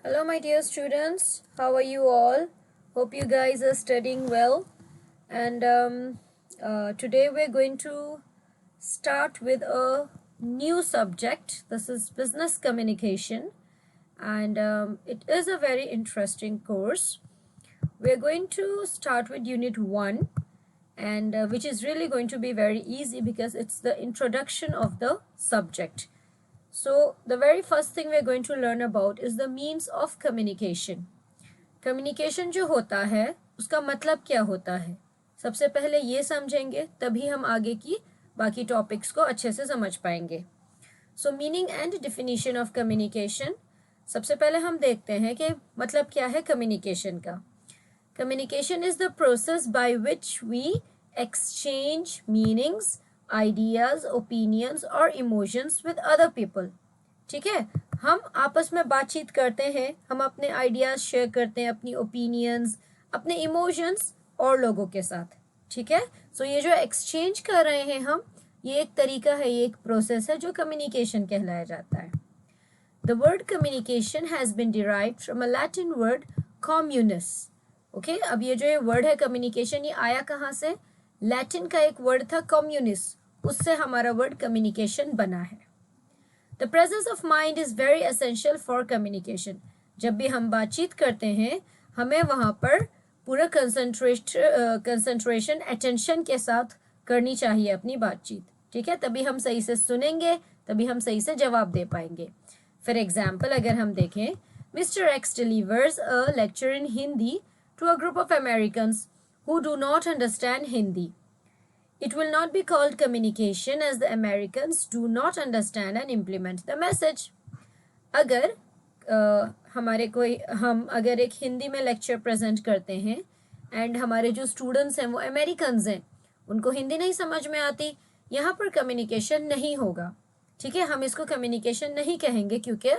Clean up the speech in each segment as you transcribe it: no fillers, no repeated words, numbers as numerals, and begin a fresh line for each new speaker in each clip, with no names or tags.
Hello, my dear students. How are you all? Hope you guys are studying well. And today we're going to start with a new subject. This is business communication, and it is a very interesting course. We're going to start with Unit 1, and which is really going to be very easy because it's the introduction of the subject. So the very first thing we're going to learn about is the means of communication. Communication जो होता है उसका मतलब क्या होता है, सबसे पहले ये समझेंगे, तभी हम आगे की बाकी टॉपिक्स को अच्छे से समझ पाएंगे. सो meaning and definition of communication. सबसे पहले हम देखते हैं कि मतलब क्या है कम्युनिकेशन का. Communication is the process by which we exchange meanings, ideas, opinions और इमोशंस विद अदर पीपल. ठीक है, हम आपस में बातचीत करते हैं, हम अपने आइडियाज शेयर करते हैं, अपनी ओपिनियंस, अपने इमोशंस और लोगों के साथ. ठीक है, सो ये जो एक्सचेंज कर रहे हैं हम, ये एक तरीका है, ये एक प्रोसेस है जो कम्युनिकेशन कहलाया जाता है. The word communication has been derived from a Latin word communis. Okay, अब ये जो ये वर्ड है कम्युनिकेशन, ये आया कहाँ से? लैटिन का एक वर्ड था कम्युनिस, उससे हमारा वर्ड कम्युनिकेशन बना है. The presence of mind is very essential for communication. जब भी हम बातचीत करते हैं, हमें वहाँ पर पूरा कंसंट्रेशन अटेंशन के साथ करनी चाहिए अपनी बातचीत. ठीक है, तभी हम सही से सुनेंगे, तभी हम सही से जवाब दे पाएंगे. फॉर एग्जाम्पल अगर हम देखें, mister x delivers a lecture in Hindi to a group of Americans who do not understand Hindi. It will not be called communication as the Americans do not understand and implement the message. अगर हम अगर एक हिंदी में lecture present करते हैं and हमारे जो students हैं वो अमेरिकन्स हैं, उनको हिंदी नहीं समझ में आती, यहाँ पर कम्युनिकेशन नहीं होगा. ठीक है, हम इसको कम्युनिकेशन नहीं कहेंगे क्योंकि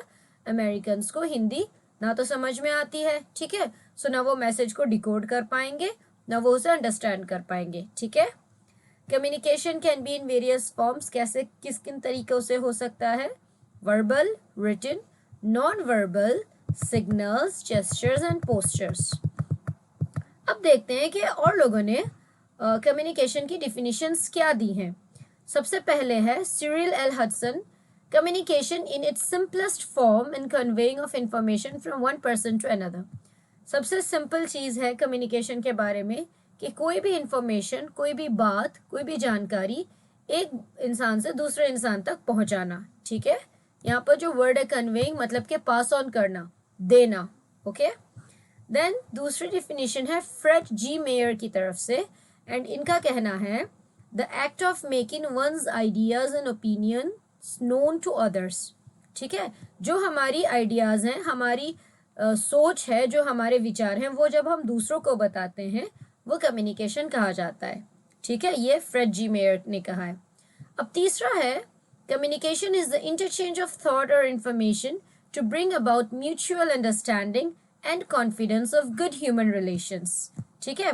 अमेरिकन्स को हिंदी ना तो समझ में आती है. ठीक है, सो ना वो मैसेज को डिकोड कर पाएंगे, ना वो उसे अंडरस्टैंड कर पाएंगे. ठीक है, communication can be in various forms. कैसे, किस किन तरीकों से हो सकता है? Verbal, written, non verbal, signals, gestures and postures. अब देखते हैं कि और लोगों ने कम्युनिकेशन की डिफिनीशंस क्या दी हैं. सबसे पहले है Cyril L Hudson, communication in its simplest form in conveying of information from one person to another. सबसे सिंपल चीज़ है कम्युनिकेशन के बारे में कि कोई भी इंफॉर्मेशन, कोई भी बात, कोई भी जानकारी एक इंसान से दूसरे इंसान तक पहुंचाना. ठीक है, यहाँ पर जो वर्ड है कन्वेइंग मतलब के पास ऑन करना, देना. ओके, देन दूसरी डिफिनीशन है फ्रेड जी मेयर की तरफ से, एंड इनका कहना है the act of making one's ideas and opinion known to others. ठीक है, जो हमारी आइडियाज हैं, हमारी सोच है, जो हमारे विचार हैं, वो जब हम दूसरों को बताते हैं वो कम्युनिकेशन कहा जाता है. ठीक है, ये फ्रेड जी मेयर ने कहा है. अब तीसरा है communication is the interchange of thought और information to bring about mutual understanding and confidence of good human relations. ठीक है,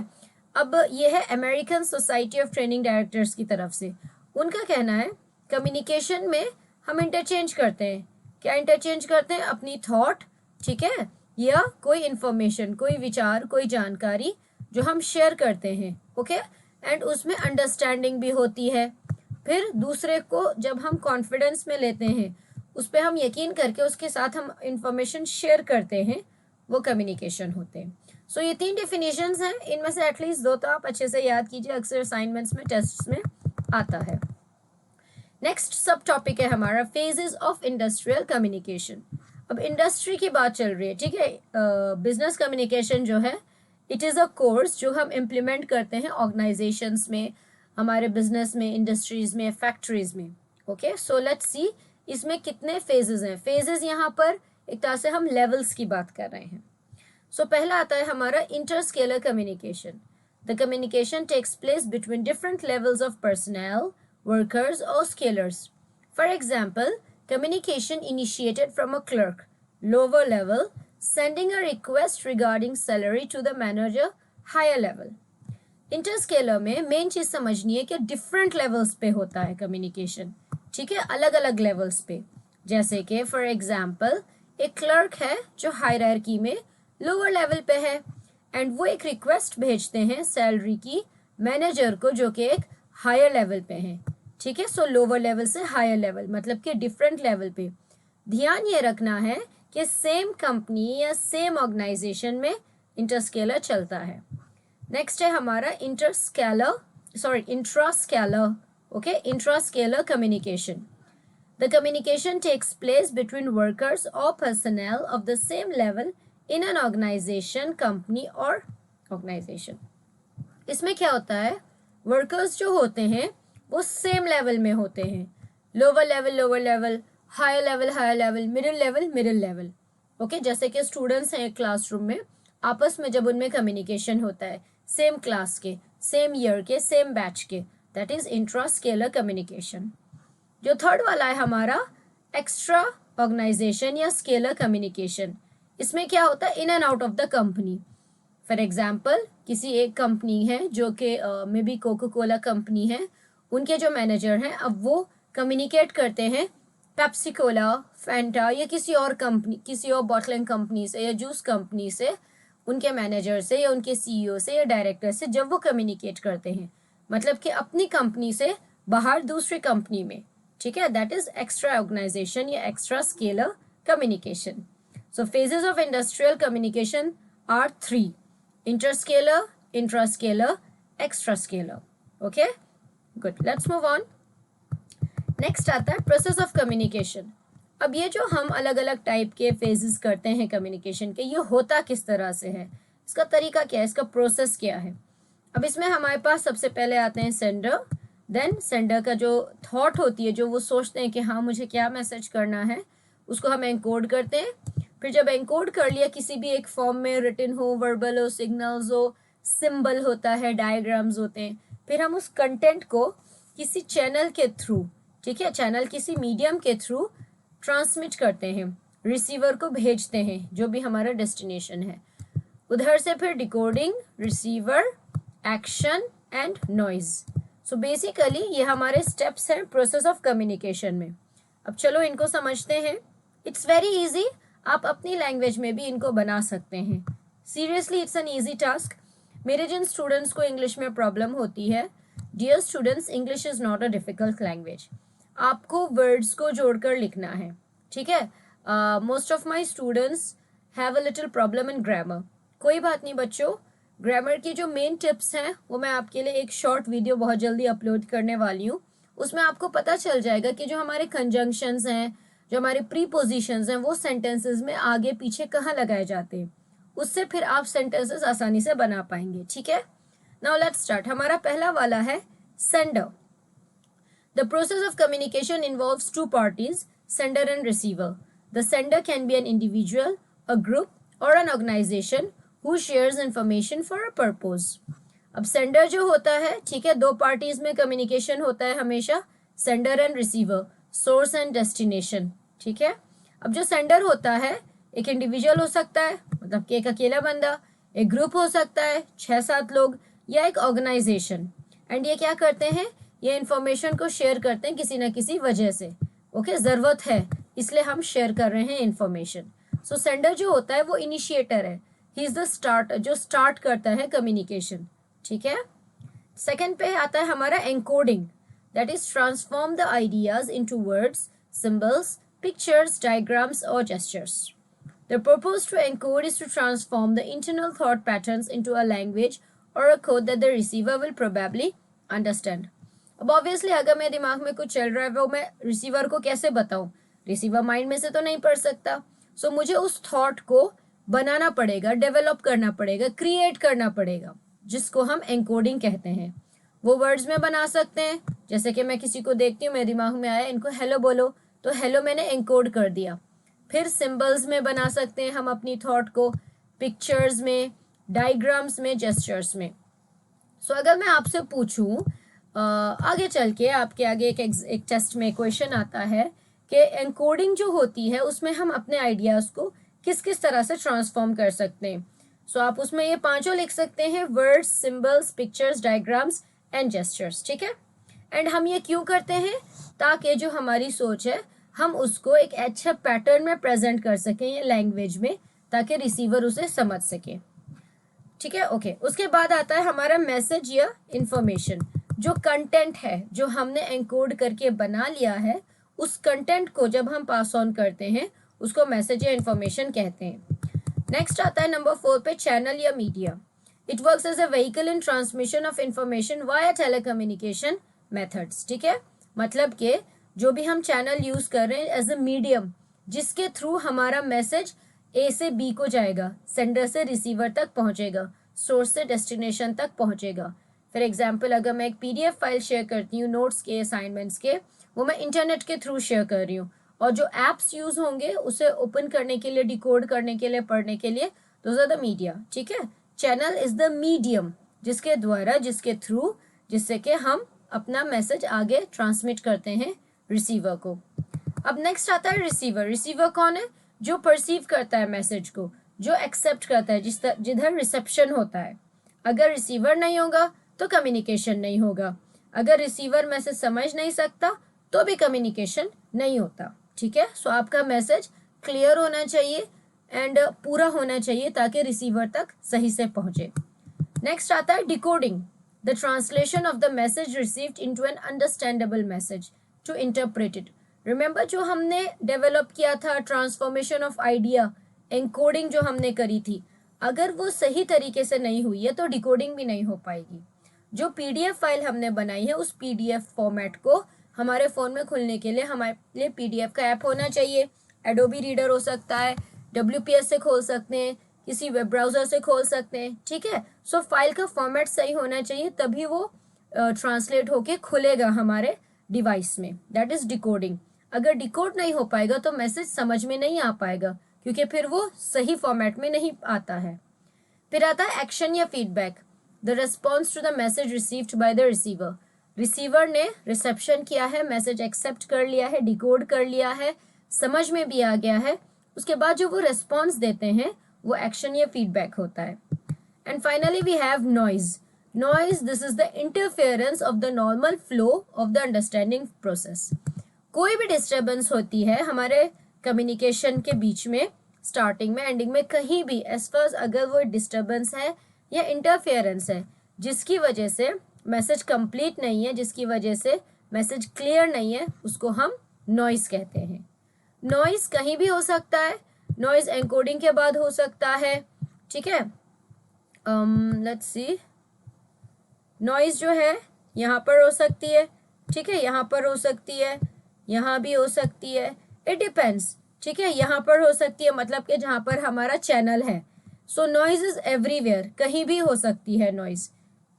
अब ये है American Society of Training Directors की तरफ से. उनका कहना है कम्युनिकेशन में हम इंटरचेंज करते हैं. क्या इंटरचेंज करते हैं? अपनी थॉट, ठीक है, या कोई इंफॉर्मेशन, कोई विचार, कोई जानकारी जो हम शेयर करते हैं. ओके, एंड उसमें अंडरस्टैंडिंग भी होती है. फिर दूसरे को जब हम कॉन्फिडेंस में लेते हैं, उस पर हम यकीन करके उसके साथ हम इंफॉर्मेशन शेयर करते हैं, वो कम्युनिकेशन होते हैं. सो ये 3 डिफिनेशंस हैं, इनमें से एटलीस्ट 2 तो आप अच्छे से याद कीजिए, अक्सर असाइनमेंट्स में, टेस्ट्स में आता है. नेक्स्ट सब टॉपिक है हमारा फेजेस ऑफ इंडस्ट्रियल कम्युनिकेशन. अब इंडस्ट्री की बात चल रही है. ठीक है, बिजनेस कम्युनिकेशन जो है, इट इज़ अ कोर्स जो हम इम्प्लीमेंट करते हैं ऑर्गेनाइजेशंस में, हमारे बिजनेस में, इंडस्ट्रीज में, फैक्ट्रीज में. ओके, सो लेट्स सी इसमें कितने फेजेस हैं. फेजेस यहाँ पर एक तरह से हम लेवल्स की बात कर रहे हैं. सो पहला आता है हमारा interscalar communication. The communication takes place between different levels of personal, workers or scalers. For example, communication initiated from a clerk, lower level, sending a request regarding salary to the manager, higher level. Interscaler में main चीज समझनी है कि different levels पे होता है communication. ठीक है, अलग अलग लेवल्स पे. जैसे कि फॉर एग्जाम्पल एक क्लर्क है जो हायरार्की में लोअर लेवल पे है, एंड वो एक रिक्वेस्ट भेजते हैं सैलरी की मैनेजर को जो कि एक हायर लेवल पे है, ठीक है। सो लोअर लेवल से हायर लेवल मतलब कि डिफरेंट लेवल पे। ध्यान ये रखना है कि सेम कंपनी या सेम ऑर्गेनाइजेशन में इंटरस्केलर चलता है। नेक्स्ट है हमारा intrascalar, okay, intrascalar communication. The communication takes place between workers or personnel of the same level in an organization, company or organization. इसमें क्या होता है, वर्कर्स जो होते हैं वो सेम लेवल में होते हैं, lower level, higher level, middle level, okay. जैसे कि स्टूडेंट्स हैं क्लासरूम में, आपस में जब उनमें कम्युनिकेशन होता है सेम क्लास के, सेम ईयर के, सेम बैच के, दैट इज इंट्रास्केलर कम्युनिकेशन। जो थर्ड वाला है हमारा एक्स्ट्रा ऑर्गेनाइजेशन या स्केलर कम्युनिकेशन। इसमें क्या होता है, in and out of the company. For example किसी एक कंपनी है जो कि may be Coca Cola company है, उनके जो मैनेजर हैं अब वो कम्युनिकेट करते हैं पेप्सी कोला, फैंटा या किसी और कंपनी, किसी और बॉटलिंग कंपनी से या जूस कंपनी से, उनके मैनेजर से या उनके सीईओ से या डायरेक्टर से जब वो कम्युनिकेट करते हैं, मतलब कि अपनी कंपनी से बाहर दूसरी कंपनी में, ठीक है, दैट इज एक्स्ट्रा ऑर्गेनाइजेशन या extra scalar communication. So phases of industrial communication are 3: interscalar, intrascalar, extra scalar, okay, good. Let's move on. Next आता है प्रोसेस ऑफ कम्युनिकेशन। अब ये जो हम अलग अलग टाइप के फेजेस करते हैं कम्युनिकेशन के, ये होता किस तरह से है, इसका तरीका क्या है, इसका प्रोसेस क्या है। अब इसमें हमारे पास सबसे पहले आते हैं सेंडर, देन सेंडर का जो थॉट होती है, जो वो सोचते हैं कि हाँ मुझे क्या मैसेज करना है, उसको हम एनकोड करते हैं। फिर जब एनकोड कर लिया किसी भी एक फॉर्म में, रिटन हो, वर्बल हो, सिग्नल्स हो, सिंबल होता है, डायग्राम्स होते हैं, फिर हम उस कंटेंट को किसी चैनल के थ्रू, ठीक है, चैनल किसी मीडियम के थ्रू ट्रांसमिट करते हैं, रिसीवर को भेजते हैं जो भी हमारा डेस्टिनेशन है। उधर से फिर decoding, receiver, action and noise. So basically ये हमारे स्टेप्स हैं प्रोसेस ऑफ कम्युनिकेशन में। अब चलो इनको समझते हैं। इट्स वेरी इजी, आप अपनी लैंग्वेज में भी इनको बना सकते हैं। Seriously it's an easy task. मेरे जिन स्टूडेंट्स को इंग्लिश में प्रॉब्लम होती है, dear students, English is not a difficult language. आपको वर्ड्स को जोड़कर लिखना है, ठीक है। Most of my students have a little problem in grammar. कोई बात नहीं बच्चों, ग्रामर की जो मेन टिप्स हैं वो मैं आपके लिए एक शॉर्ट वीडियो बहुत जल्दी अपलोड करने वाली हूँ। उसमें आपको पता चल जाएगा कि जो हमारे कंजंक्शंस हैं, जो हमारे प्रीपोजिशंस हैं, वो सेंटेंसेस में आगे पीछे कहाँ लगाए जाते हैं, उससे फिर आप सेंटेंसेस आसानी से बना पाएंगे, ठीक है। Now let's start. हमारा पहला वाला है sender. The process of communication involves two parties, sender and receiver. The sender can be an individual, a group और an organisation who shares information for a purpose। अब सेंडर जो होता है, ठीक है, दो पार्टीज में कम्युनिकेशन होता है हमेशा, sender and receiver, source and destination, ठीक है। अब जो सेंडर होता है एक इंडिविजुअल हो सकता है, मतलब कि एक अकेला बंदा, एक ग्रुप हो सकता है 6-7 लोग, या एक ऑर्गेनाइजेशन। एंड ये क्या करते हैं, ये इंफॉर्मेशन को शेयर करते हैं किसी ना किसी वजह से, ओके, ज़रूरत है इसलिए हम शेयर कर रहे हैं इंफॉर्मेशन। सो सेंडर जो होता है वो इनिशिएटर है, ही इज द स्टार्ट, जो स्टार्ट करता है कम्युनिकेशन, ठीक है। सेकंड पे आता है हमारा encoding, that is transform the ideas into words, symbols, pictures, diagrams और gestures. The purpose to encode is to transform the internal thought patterns into a language और a code that the receiver will probably understand. अब obviously अगर मेरे दिमाग में कुछ चल रहा है वो मैं रिसीवर को कैसे बताऊं, रिसीवर माइंड में से तो नहीं पढ़ सकता। सो मुझे उस थॉट को बनाना पड़ेगा, डेवलप करना पड़ेगा, क्रिएट करना पड़ेगा, जिसको हम एनकोडिंग कहते हैं। वो वर्ड्स में बना सकते हैं, जैसे कि मैं किसी को देखती हूँ, मेरे दिमाग में आया इनको हेलो बोलो, तो हेलो मैंने एनकोड कर दिया। फिर सिंबल्स में बना सकते हैं हम अपनी थॉट को, पिक्चर्स में, डायग्राम्स में, जेस्चर्स में। सो अगर मैं आपसे पूछूं, आगे चल के आपके आगे एक टेस्ट में क्वेश्चन आता है कि एनकोडिंग जो होती है उसमें हम अपने आइडियाज़ को किस किस तरह से ट्रांसफॉर्म कर सकते हैं। सो आप उसमें ये 5 लिख सकते हैं, words, symbols, pictures, diagrams and gestures, ठीक है। एंड हम ये क्यों करते हैं, ताकि जो हमारी सोच है हम उसको एक अच्छा पैटर्न में प्रेजेंट कर सकें या लैंग्वेज में, ताकि रिसीवर उसे समझ सके। ठीक है, ओके। उसके बाद आता है हमारा मैसेज या इंफॉर्मेशन। जो कंटेंट है जो हमने एनकोड करके बना लिया है, उस कंटेंट को जब हम पास ऑन करते हैं उसको मैसेज या इंफॉर्मेशन कहते हैं। नेक्स्ट आता है नंबर 4 पे, चैनल या media. It works as a vehicle in transmission of information via telecommunication methods. ठीक है, मतलब कि जो भी हम चैनल यूज कर रहे हैं एज अ मीडियम, जिसके थ्रू हमारा मैसेज ए से बी को जाएगा, सेंडर से रिसीवर तक पहुंचेगा, सोर्स से डेस्टिनेशन तक पहुंचेगा। फॉर एग्जाम्पल, अगर मैं एक PDF फाइल शेयर करती हूँ नोट्स के, असाइनमेंट्स के, वो मैं इंटरनेट के थ्रू शेयर कर रही हूँ, और जो एप्स यूज होंगे उसे ओपन करने के लिए, डिकोड करने के लिए, पढ़ने के लिए, दोज आर द मीडिया। ठीक है, चैनल इज द मीडियम जिसके द्वारा, जिसके थ्रू, जिससे कि हम अपना मैसेज आगे ट्रांसमिट करते हैं रिसीवर को। अब नेक्स्ट आता है रिसीवर। रिसीवर कौन है? जो परसीव करता है मैसेज को, जो एक्सेप्ट करता है, जिधर रिसेप्शन होता है। अगर रिसीवर नहीं होगा तो कम्युनिकेशन नहीं होगा। अगर रिसीवर मैसेज समझ नहीं सकता तो भी कम्युनिकेशन नहीं होता। ठीक है, सो आपका मैसेज क्लियर होना चाहिए एंड पूरा होना चाहिए ताकि रिसीवर तक सही से पहुंचे। नेक्स्ट आता है decoding, the translation of the message received into an understandable message to interpret it. Remember जो हमने डेवलप किया था ट्रांसफॉर्मेशन ऑफ आइडिया, एनकोडिंग जो हमने करी थी, अगर वो सही तरीके से नहीं हुई है तो डिकोडिंग भी नहीं हो पाएगी। जो PDF फाइल हमने बनाई है, उस PDF फॉर्मेट को हमारे फ़ोन में खुलने के लिए हमारे लिए PDF का ऐप होना चाहिए। एडोबी रीडर हो सकता है, WPS से खोल सकते हैं, किसी वेब ब्राउज़र से खोल सकते हैं। ठीक है, सो फाइल का फॉर्मेट सही होना चाहिए, तभी वो ट्रांसलेट होके खुलेगा हमारे डिवाइस में। That is decoding. अगर डिकोड नहीं हो पाएगा तो मैसेज समझ में नहीं आ पाएगा, क्योंकि फिर वो सही फॉर्मेट में नहीं आता है। फिर आता है एक्शन या feedback, the response to the message received by the receiver. Receiver ने रिसेप्शन किया है, मैसेज एक्सेप्ट कर लिया है, डिकोड कर लिया है, समझ में भी आ गया है, उसके बाद जो वो रिस्पॉन्स देते हैं वो एक्शन या फीडबैक होता है। And finally we have noise. Noise, this is the interference of the normal flow of the understanding process. कोई भी डिस्टर्बेंस होती है हमारे कम्युनिकेशन के बीच में, स्टार्टिंग में, एंडिंग में, कहीं भी, एज फार अगर वो डिस्टर्बेंस है या इंटरफेरेंस है जिसकी वजह से मैसेज कंप्लीट नहीं है, जिसकी वजह से मैसेज क्लियर नहीं है, उसको हम नॉइज कहते हैं। नॉइज कहीं भी हो सकता है, नॉइज एनकोडिंग के बाद हो सकता है। ठीक है, लेट्स सी, नॉइज जो है यहाँ पर हो सकती है, ठीक है, यहाँ पर हो सकती है, यहाँ भी हो सकती है, इट डिपेंड्स। ठीक है, यहाँ पर हो सकती है मतलब कि जहाँ पर हमारा चैनल है। सो नॉइज इज एवरीवेयर, कहीं भी हो सकती है नॉइज।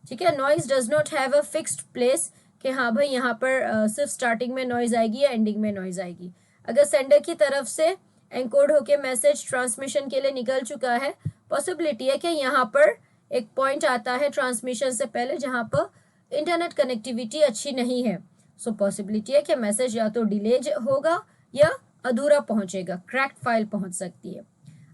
ठीक है, noise does not have a fixed place कि हाँ भाई यहाँ पर सिर्फ स्टार्टिंग में नॉइज आएगी या एंडिंग में नॉइज आएगी। अगर सेंडर की तरफ से एनकोड होके मैसेज ट्रांसमिशन के लिए निकल चुका है, पॉसिबिलिटी है कि यहाँ पर एक पॉइंट आता है ट्रांसमिशन से पहले जहाँ पर इंटरनेट कनेक्टिविटी अच्छी नहीं है। सो पॉसिबिलिटी है कि मैसेज या तो डिले होगा या अधूरा पहुंचेगा, क्रैक्ड फाइल पहुंच सकती है।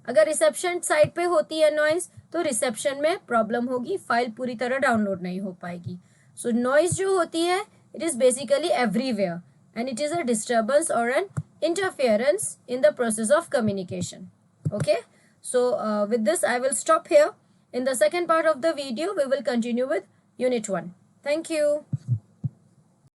अगर रिसेप्शन साइड पे होती है नॉइज, तो रिसेप्शन में प्रॉब्लम होगी, फाइल पूरी तरह डाउनलोड नहीं हो पाएगी। सो नॉइज जो होती है, it is basically everywhere and it is a disturbance और N interference in the process of communication. Okay, so with this I will stop here. In the second part of the video we will continue with unit 1. Thank you.